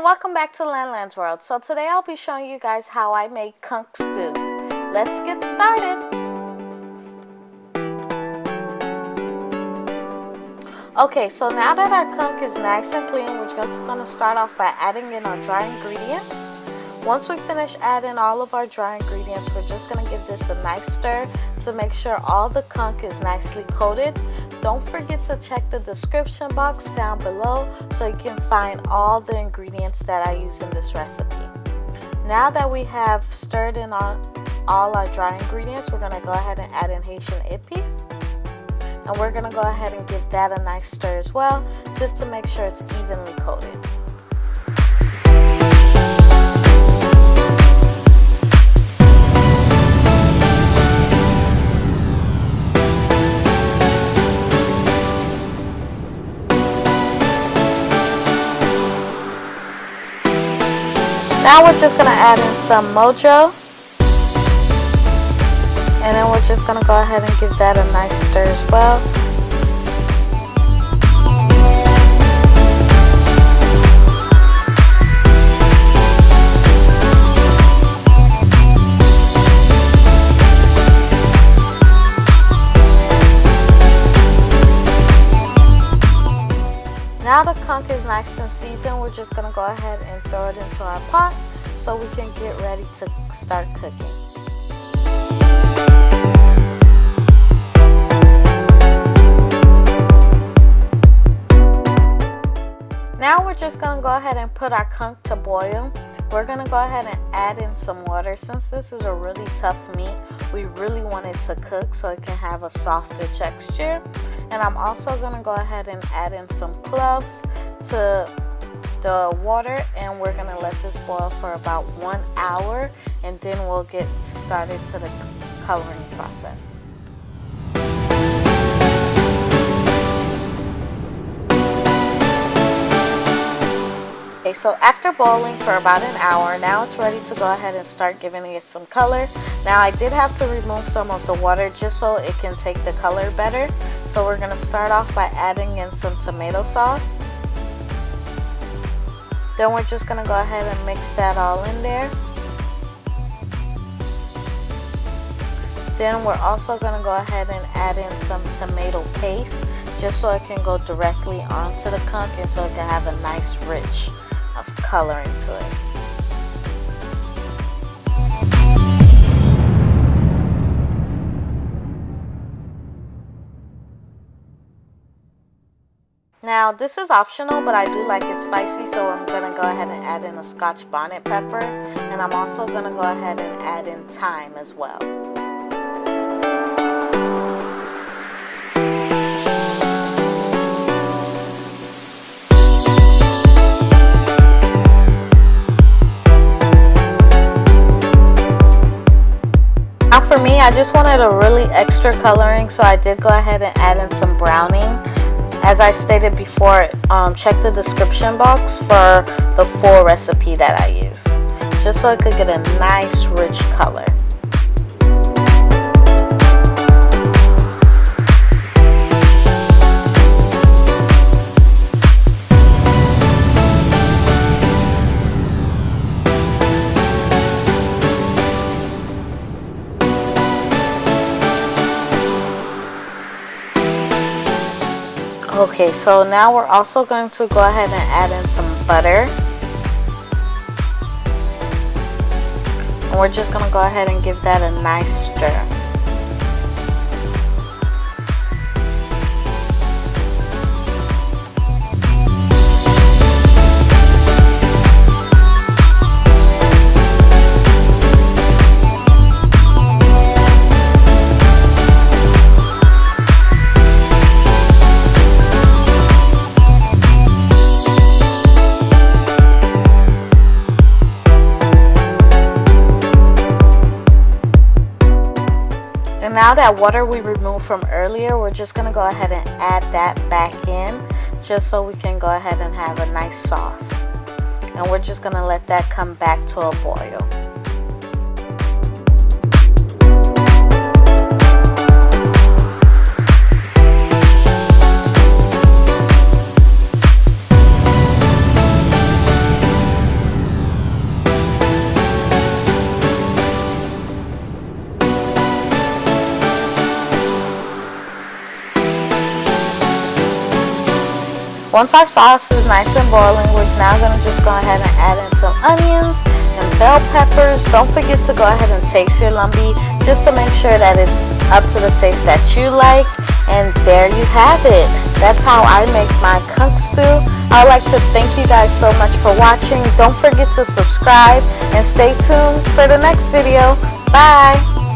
welcome back to Land's World. So today I'll be showing you guys how I make conch stew. Let's get started. Okay, so now that our conch is nice and clean, we're just going to start off by adding in our dry ingredients. Once we finish adding all of our dry ingredients, we're just going to give this a nice stir to make sure all the conch is nicely coated. Don't forget to check the description box down below so you can find all the ingredients that I use in this recipe. Now that we have stirred in all our dry ingredients, we're going to go ahead and add in Haitian Epis. And we're going to go ahead and give that a nice stir as well, just to make sure it's evenly coated. Now we're just going to add in some mojo, and then we're just going to go ahead and give that a nice stir as well. Now the conch is nice and seasoned, we're just going to go ahead and throw it into our pot so we can get ready to start cooking. Now we're just going to go ahead and put our conch to boil. We're going to go ahead and add in some water. Since this is a really tough meat, we really want it to cook so it can have a softer texture. And I'm also going to go ahead and add in some cloves to the water, and we're going to let this boil for about 1 hour, and then we'll get started to the coloring process. Okay, so after boiling for about an hour, now it's ready to go ahead and start giving it some color. Now I did have to remove some of the water just so it can take the color better. So we're going to start off by adding in some tomato sauce. Then we're just going to go ahead and mix that all in there. Then we're also going to go ahead and add in some tomato paste just so it can go directly onto the conch and so it can have a nice rich of coloring to it. Now this is optional, but I do like it spicy, so I'm going to go ahead and add in a Scotch bonnet pepper, and I'm also going to go ahead and add in thyme as well. Now for me, I just wanted a really extra coloring, so I did go ahead and add in some browning. As I stated before, check the description box for the full recipe that I use, just so it could get a nice rich color. Okay, so now we're also going to go ahead and add in some butter. And we're just going to go ahead and give that a nice stir. Now that water we removed from earlier, we're just going to go ahead and add that back in just so we can go ahead and have a nice sauce. And we're just going to let that come back to a boil. Once our sauce is nice and boiling, we're now going to just go ahead and add in some onions and bell peppers. Don't forget to go ahead and taste your lambi just to make sure that it's up to the taste that you like. And there you have it. That's how I make my conch stew. I'd like to thank you guys so much for watching. Don't forget to subscribe and stay tuned for the next video. Bye!